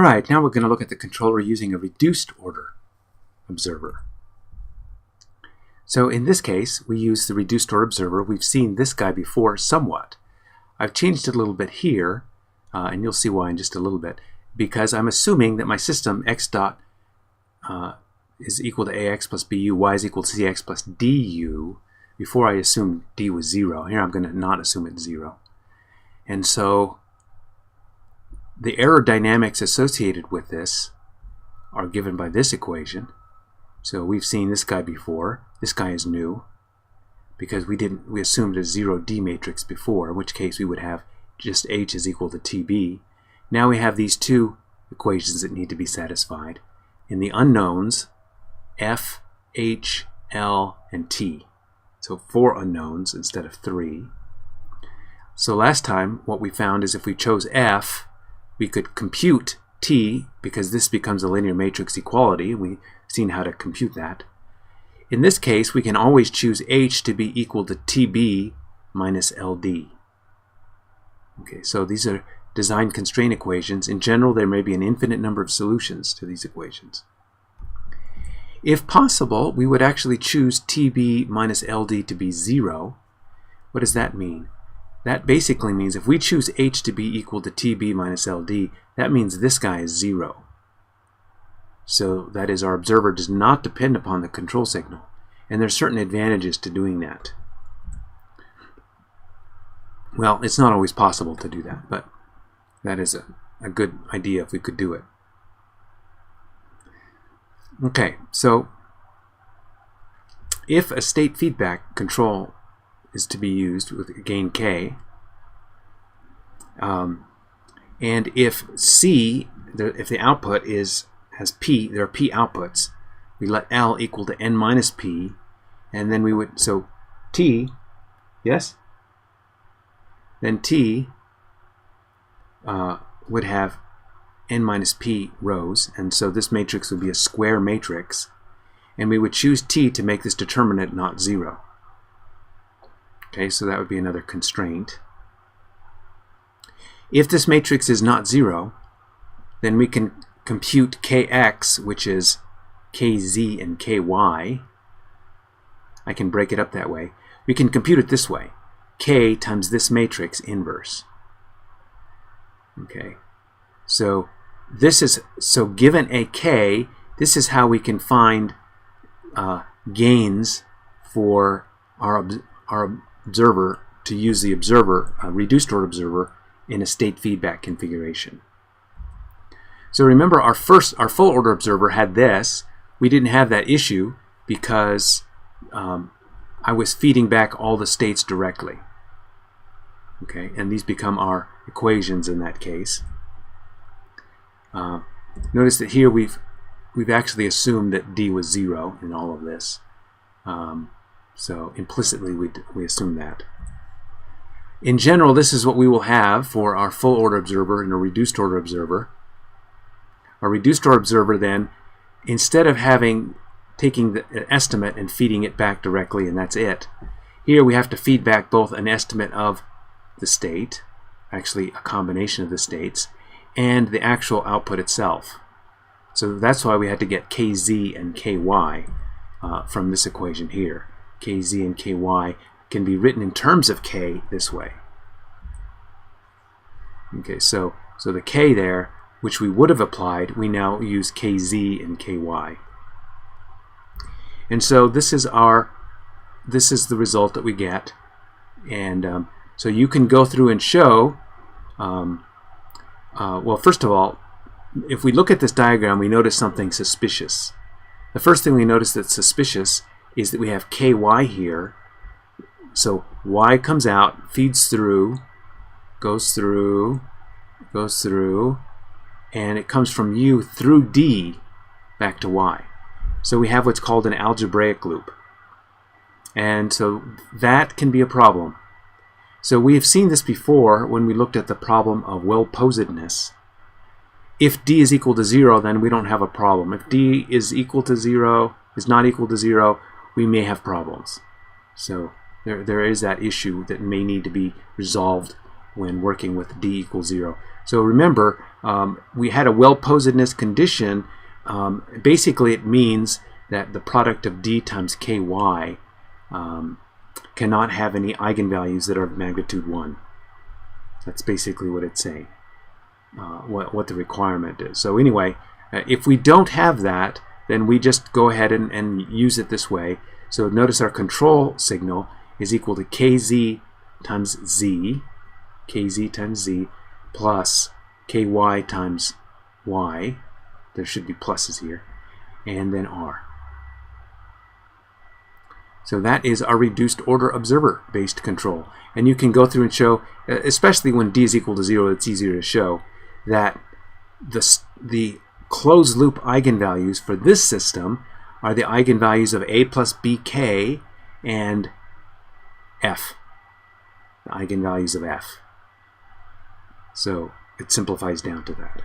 Alright, now we're going to look at the controller using a reduced order observer. So in this case, we use the reduced order observer. We've seen this guy before somewhat. I've changed it a little bit here, and you'll see why in just a little bit, because I'm assuming that my system x dot is equal to ax plus bu, y is equal to cx plus du, before I assumed d was 0. Here I'm going to not assume it's 0. And so the error dynamics associated with this are given by this equation. So we've seen this guy before. This guy is new because we assumed a 0D matrix before, in which case we would have just H is equal to TB. Now we have these two equations that need to be satisfied. In the unknowns, F, H, L, and T. So 4 unknowns instead of 3. So last time what we found is if we chose F, we could compute T, because this becomes a linear matrix equality. We've seen how to compute that. In this case, we can always choose H to be equal to TB minus LD. Okay, so these are design constraint equations. In general, there may be an infinite number of solutions to these equations. If possible, we would actually choose TB minus LD to be 0. What does that mean? That basically means if we choose H to be equal to TB minus LD, that means this guy is 0. So that is, our observer does not depend upon the control signal. And there are certain advantages to doing that. Well, it's not always possible to do that, but that is a good idea if we could do it. Okay, so if a state feedback control is to be used with gain K, and if C, if the output has P, there are P outputs, we let L equal to N minus P, and then we would, so T, yes? Then T would have N minus P rows, and so this matrix would be a square matrix, and we would choose T to make this determinant not 0. Okay, so that would be another constraint. If this matrix is not 0, then we can compute Kx, which is Kz and Ky. I can break it up that way. We can compute it this way. K times this matrix inverse. Okay, so this is, so given a K, this is how we can find gains for our observer, to use the observer, reduced order observer, in a state feedback configuration. So remember, our full order observer had this. We didn't have that issue because I was feeding back all the states directly. Okay, and these become our equations in that case. Notice that here we've actually assumed that D was 0 in all of this. So implicitly we assume that. In general, this is what we will have for our full order observer and a reduced order observer. Our reduced order observer then, instead of taking the estimate and feeding it back directly and that's it, here we have to feed back both an estimate of the state, actually a combination of the states, and the actual output itself. So that's why we had to get Kz and Ky from this equation here. Kz and Ky can be written in terms of K this way. Okay, so the K there, which we would have applied, we now use Kz and Ky. And so this is the result that we get. And so you can go through and show, well, first of all, if we look at this diagram, we notice something suspicious. The first thing we notice that's suspicious is that we have Ky here. So y comes out, feeds through, goes through, and it comes from u through d back to y. So we have what's called an algebraic loop. And so that can be a problem. So we have seen this before when we looked at the problem of well-posedness. If d is equal to 0, then we don't have a problem. If d is equal to 0, is not equal to 0, we may have problems. So there is that issue that may need to be resolved when working with d equals 0. So remember, we had a well-posedness condition. Basically, it means that the product of D times ky cannot have any eigenvalues that are of magnitude 1. That's basically what it's saying, what the requirement is. So anyway, if we don't have that, then we just go ahead and use it this way. So notice our control signal is equal to kz times z, plus ky times y. There should be pluses here, and then r. So that is our reduced order observer based control. And you can go through and show, especially when d is equal to 0, it's easier to show that the closed loop eigenvalues for this system are the eigenvalues of a plus bk and f, the eigenvalues of f. So it simplifies down to that.